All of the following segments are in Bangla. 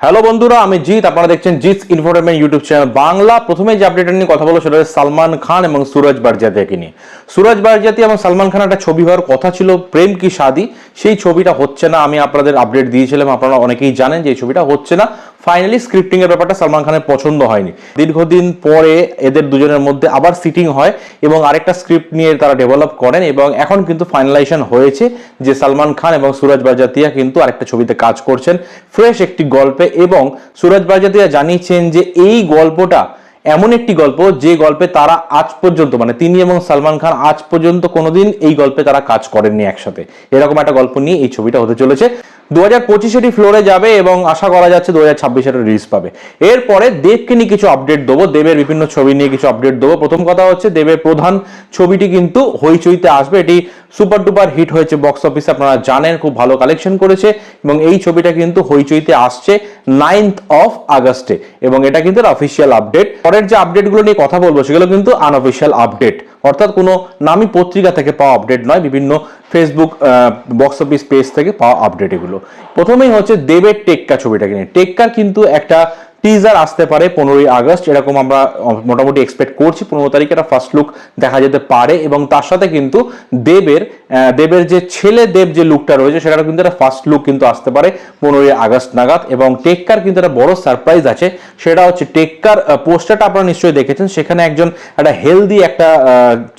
হ্যালো বন্ধুরা, আমি জিৎ। আপনারা দেখছেন Jeet infotainment YouTube channel Bangla. প্রথমে যে আপডেট নিয়ে কথা বলবো সেটা হচ্ছে সালমান খান এবং সুরজ বারজাতিয়াকে নিয়ে। সুরজ বারজাতিয়া এবং সালমান খান একটা ছবি হওয়ার কথা ছিল, প্রেম কি শাদি, সেই ছবিটা হচ্ছে না। আমি আপনাদের আপডেট দিয়েছিলাম, আপনারা অনেকেই জানেন যে এই ছবিটা হচ্ছে না। ফাইনালি স্ক্রিপ্টিং এর ব্যাপারটা সালমান খানের পছন্দ হয়নি। দীর্ঘদিন পরে এদের দুজনের মধ্যে আবার সিটিং হয় এবং আরেকটা স্ক্রিপ্ট নিয়ে তারা ডেভেলপ করেন এবং এখন কিন্তু ফাইনালাইজেশন হয়েছে যে সালমান খান এবং সুরজ বারজাতিয়া কিন্তু আরেকটা ছবিতে কাজ করছেন, ফ্রেশ একটি গল্পে। এবং সুরজ বারজাতিয়া জানিয়েছেন যে এই গল্পটা এমন একটি গল্প যে গল্পে তারা আজ পর্যন্ত, মানে তিনি এবং সালমান খান আজ পর্যন্ত কোনোদিন এই গল্পে তারা কাজ করেননি একসাথে। এরকম একটা গল্প নিয়ে এই ছবিটা হতে চলেছে। 2025 ফ্লোরে যাবে এবং আশা করা যাচ্ছে 2026 রিলিজ পাবে। এরপরে দেবকে নিয়ে কিছু আপডেট দেবো, দেবের বিভিন্ন ছবি নিয়ে কিছু আপডেট দেবো। প্রথম কথা হচ্ছে দেবের প্রধান ছবিটি কিন্তু হইচইতে আসবে। এটি সুপার ডুপার হিট হয়েছে বক্স অফিসে, আপনারা জানেন, খুব ভালো কালেকশন করেছে এবং এই ছবিটা কিন্তু হইচইতে আসছে 9th of August এবং এটা কিন্তু অফিসিয়াল আপডেট। পরের যে আপডেটগুলো নিয়ে কথা বলবো সেগুলো কিন্তু আনঅফিসিয়াল আপডেট, অর্থাৎ কোনো নামী পত্রিকা থেকে পাওয়া আপডেট নয়, বিভিন্ন ফেসবুক বক্স অফিস পেজ থেকে পাওয়া আপডেট এগুলো। প্রথমেই হচ্ছে দেবের টেক্কা ছবিটাকে নিয়ে। টেক্কার কিন্তু একটা টিজার আসতে পারে 15ই আগস্ট, এরকম আমরা মোটামুটি এক্সপেক্ট করছি। 15 তারিখে একটা ফার্স্ট লুক দেখা যেতে পারে এবং তার সাথে কিন্তু দেবের যে ছেলে দেব যে লুকটা রয়েছে সেটা কিন্তু একটা ফার্স্ট লুক কিন্তু আসতে পারে 15ই আগস্ট নাগাদ। এবং টেক্কার কিন্তু একটা বড় সারপ্রাইজ আছে, সেটা হচ্ছে টেক্কার পোস্টারটা আপনারা নিশ্চয়ই দেখেছেন। সেখানে একজন একটা হেলদি একটা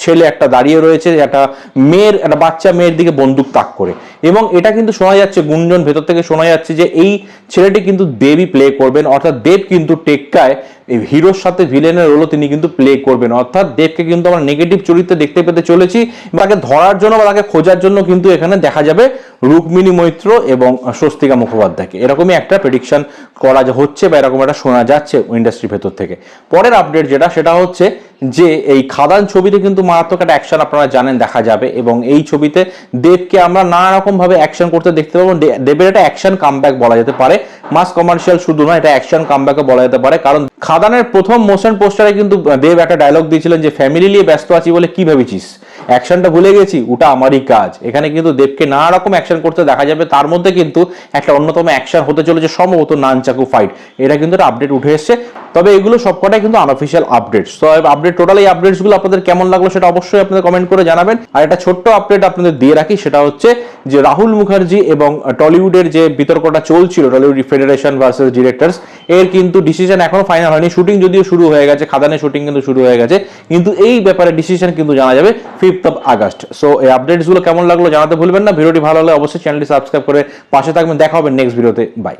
ছেলে একটা দাঁড়িয়ে রয়েছে, একটা বাচ্চা মেয়ের দিকে বন্দুক তাক করে, এবং এটা কিন্তু শোনা যাচ্ছে, গুঞ্জন ভেতর থেকে শোনা যাচ্ছে যে এই ছেলেটি কিন্তু দেবই প্লে করবেন, অর্থাৎ দেব কিন্তু টেক্কায় এই হিরোর সাথে ভিলেনের রোলও তিনি কিন্তু প্লে করবেন। অর্থাৎ দেবকে কিন্তু আমরা নেগেটিভ চরিত্রে দেখতে পেতে চলেছি। তাকে ধরার জন্য বা তাকে খোঁজার জন্য কিন্তু এখানে দেখা যাবে রুক্মিণী মৈত্র এবং স্বস্তিকা মুখোপাধ্যায়কে। এরকমই একটা প্রেডিকশন করা হচ্ছে বা এরকম একটা শোনা যাচ্ছে ইন্ডাস্ট্রির ভেতর থেকে। পরের আপডেট সেটা হচ্ছে যে এই খাদান ছবিতে কিন্তু মারাত্মক একটা অ্যাকশন আপনারা জানেন দেখা যাবে এবং এই ছবিতে দেবকে আমরা নানা রকম ভাবে অ্যাকশন করতে দেখতে পাবো। দেবের একটা অ্যাকশন কামব্যাক বলা যেতে পারে, মাস কমার্শিয়াল শুধু নয়, এটা অ্যাকশন কামব্যাকও বলা যেতে পারে। কারণ খাদানের প্রথম মোশন পোস্টারে কিন্তু দেব একটা ডায়লগ দিয়েছিলেন যে ফ্যামিলি নিয়ে ব্যস্ত আছি বলে কি ভেবেছিস, অ্যাকশনটা ভুলে গেছি, ওটা আমারই কাজ। এখানে কিন্তু দেবকে নানা রকম অ্যাকশন করতে দেখা যাবে, তার মধ্যে কিন্তু একটা অন্যতম অ্যাকশন হতে চলেছে সম্ভবত নানচাকু ফাইট। এটা কিন্তু একটা আপডেট উঠে এসছে, তবে এগুলো সবকটাই কিন্তু আনঅফিসিয়াল আপডেটস। তো আপডেট টোটাল এই আপডেটস গুলো আপনাদের কেমন লাগলো সেটা অবশ্যই আপনাদের কমেন্ট করে জানাবেন। আর একটা ছোট্ট আপডেট আপনাদের দিয়ে রাখি, সেটা হচ্ছে যে রাহুল মুখার্জি এবং টলিউডের যে বিতর্কটা চলছিল, টলিউড ফেডারেশন ভার্সেস ডিরেক্টরস, এর কিন্তু ডিসিশন এখনো ফাইনাল হয়নি। শুটিং যদিও শুরু হয়ে গেছে, খাদানের শুটিং কিন্তু শুরু হয়ে গেছে, কিন্তু এই ব্যাপারে ডিসিশন কিন্তু জানা যাবে 5th of August। সো এই আপডেটস গুলো কেমন লাগলো জানাতে ভুলবেন না। ভিডিওটি ভালো লাগলে অবশ্যই চ্যানেলটি সাবস্ক্রাইব করে পাশে থাকবেন। দেখা হবে নেক্সট ভিডিওতে। বাই।